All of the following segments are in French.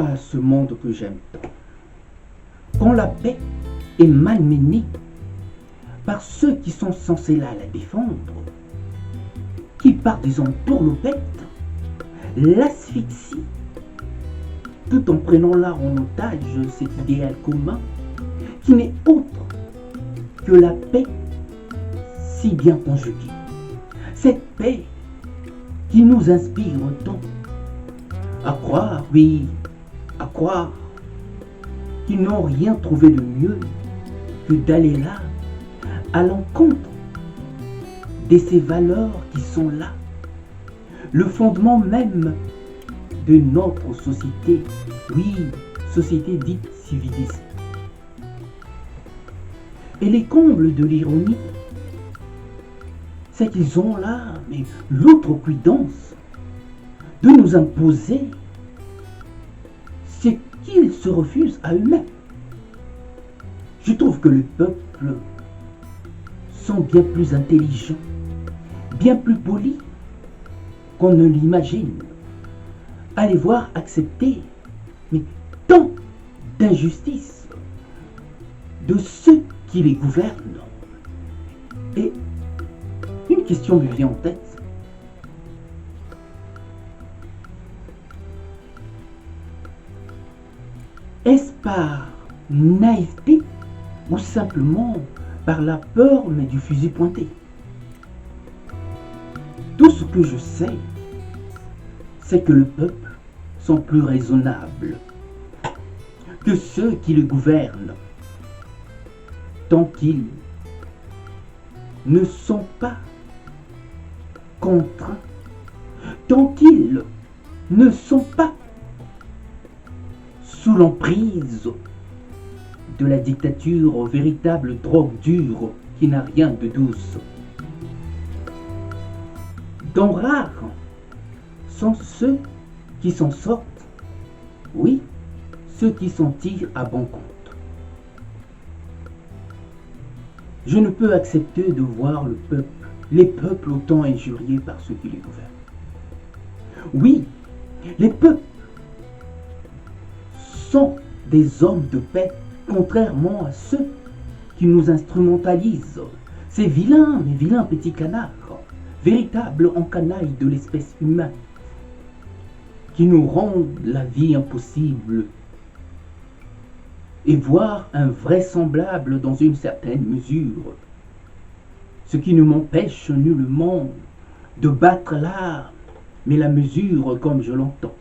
Ah, ce monde que j'aime tant. Quand la paix est malmenée par ceux qui sont censés la défendre, qui par des entourloupettes l'asphyxient, tout en prenant là en otage cet idéal commun qui n'est autre que la paix si bien conjuguée. Cette paix qui nous inspire tant. À croire, oui, à croire qu'ils n'ont rien trouvé de mieux que d'aller là, à l'encontre de ces valeurs qui sont là, le fondement même de notre société, oui, société dite civilisée. Et les combles de l'ironie, c'est qu'ils ont là, mais l'outrecuidance de nous imposer ce qu'ils se refusent à eux-mêmes. Je trouve que le peuple sont bien plus intelligents, bien plus polis qu'on ne l'imagine. Allez voir accepter mais tant d'injustices de ceux qui les gouvernent. Et une question me vient en tête. Est-ce par naïveté ou simplement par la peur mais du fusil pointé? Tout ce que je sais, c'est que le peuple sont plus raisonnables que ceux qui le gouvernent, tant qu'ils ne sont pas contraints, tant qu'ils ne sont pas sous l'emprise de la dictature, véritable drogue dure qui n'a rien de douce. Dont rares sont ceux qui s'en sortent, oui, ceux qui s'en tirent à bon compte. Je ne peux accepter de voir le peuple, les peuples autant injuriés par ceux qui les gouvernent. Oui, les peuples sont des hommes de paix, contrairement à ceux qui nous instrumentalisent. Ces vilains, mais vilains petits canards, véritables encanailles de l'espèce humaine, qui nous rendent la vie impossible et voire invraisemblable dans une certaine mesure, ce qui ne m'empêche nullement de battre l'art, mais la mesure comme je l'entends.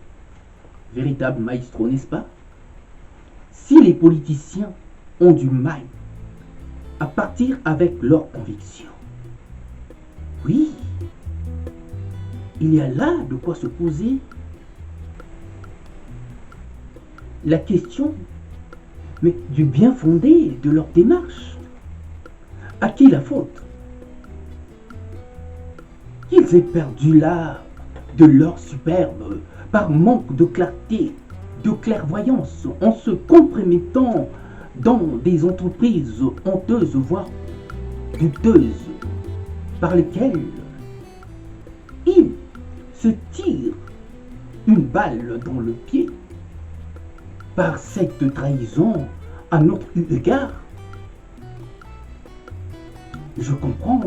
Véritable maestro, n'est-ce pas? Si les politiciens ont du mal à partir avec leurs convictions, oui, il y a là de quoi se poser la question, mais du bien fondé de leur démarche. À qui la faute? Qu'ils aient perdu l'art de leur superbe par manque de clarté, de clairvoyance, en se compromettant dans des entreprises honteuses, voire douteuses, par lesquelles ils se tirent une balle dans le pied par cette trahison à notre égard. Je comprends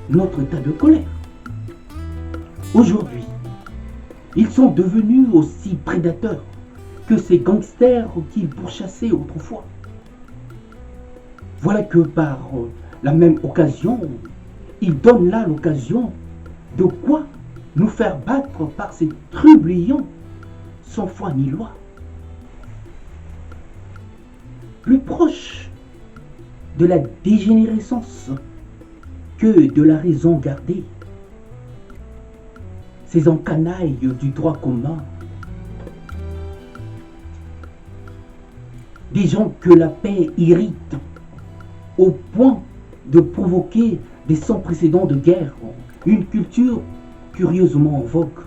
notre état de colère. Aujourd'hui, ils sont devenus aussi prédateurs que ces gangsters qu'ils pourchassaient autrefois. Voilà que par la même occasion, ils donnent là l'occasion de quoi nous faire battre par ces trublions sans foi ni loi. Plus proche de la dégénérescence que de la raison gardée, ces encanailles du droit commun, des gens que la paix irrite au point de provoquer des sans précédents de guerre, une culture curieusement en vogue,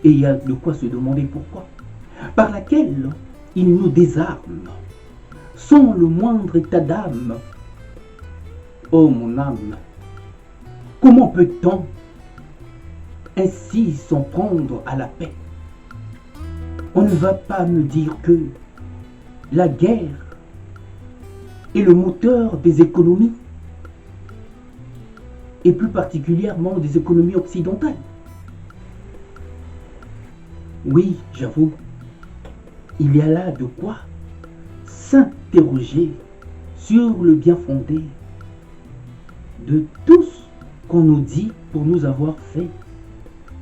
et il y a de quoi se demander pourquoi, par laquelle ils nous désarment sans le moindre état d'âme. Oh mon âme, comment peut-on ainsi s'en prendre à la paix? On ne va pas me dire que la guerre est le moteur des économies, et plus particulièrement des économies occidentales. Oui, j'avoue, il y a là de quoi s'interroger sur le bien fondé de tout ce qu'on nous dit pour nous avoir fait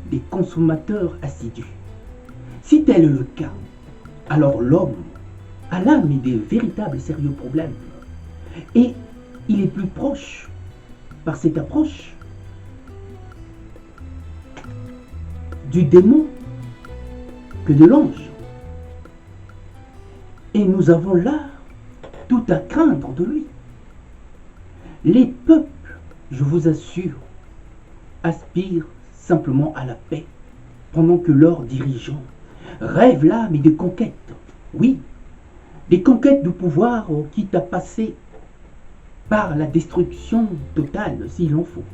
des consommateurs assidus. Si tel est le cas, alors l'homme a là mais des véritables sérieux problèmes. Et il est plus proche, par cette approche, du démon que de l'ange. Et nous avons là tout à craindre de lui. Les peuples, je vous assure, aspirent simplement à la paix, pendant que leurs dirigeants rêvent là mais de conquêtes. Oui, des conquêtes de pouvoir quitte à passer par la destruction totale s'il en faut.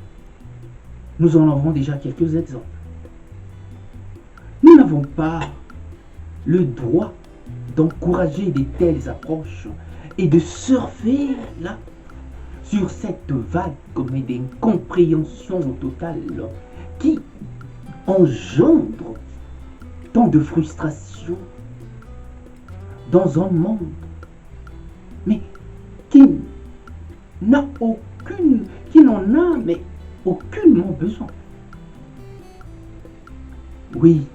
Nous en avons déjà quelques exemples. Nous n'avons pas le droit d'encourager de telles approches et de surfer là sur cette vague mais d'incompréhension totale qui engendre tant de frustration dans un monde mais qui n'en a mais aucunement besoin. Oui,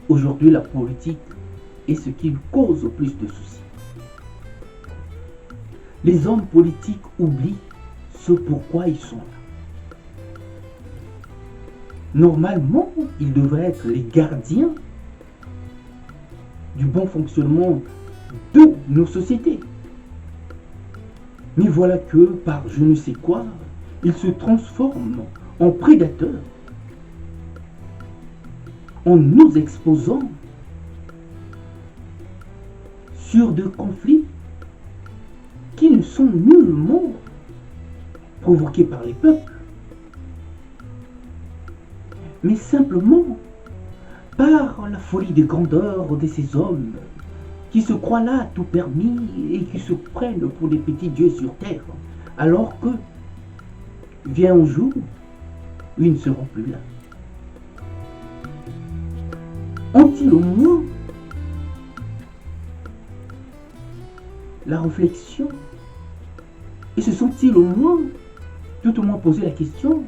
aujourd'hui la politique est ce qui cause plus de soucis. Les hommes politiques oublient ce pourquoi ils sont là. Normalement, ils devraient être les gardiens du bon fonctionnement de nos sociétés. Mais voilà que, par je ne sais quoi, ils se transforment en prédateurs en nous exposant sur des conflits qui ne sont nullement provoqués par les peuples, mais simplement par la folie de grandeur de ces hommes qui se croient là tout permis et qui se prennent pour des petits dieux sur terre, alors que vient un jour où ils ne seront plus là. Ont-ils au moins la réflexion et se sont-ils au moins, tout au moins posé la question,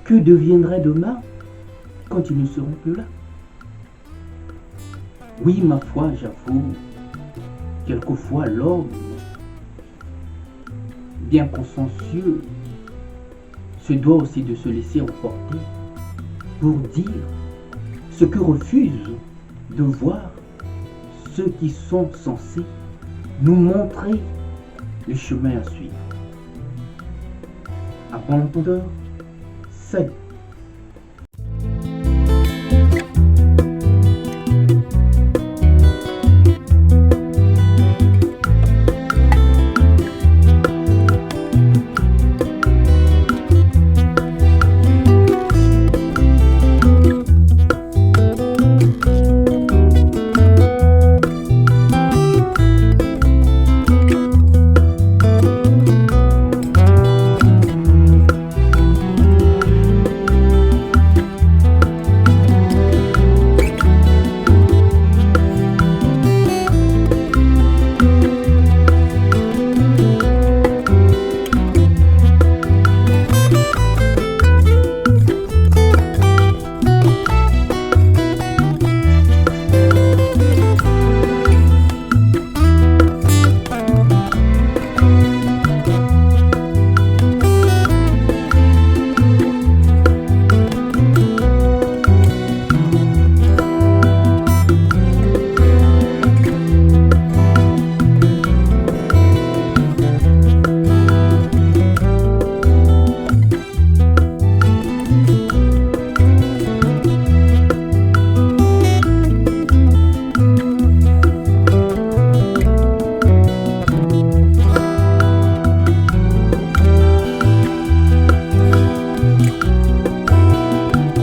que deviendrait demain quand ils ne seront plus là? Oui, ma foi, j'avoue, quelquefois l'homme, bien consciencieux, se doit aussi de se laisser emporter pour dire ce que refusent de voir ceux qui sont censés nous montrer le chemin à suivre. À bon entendeur, salut.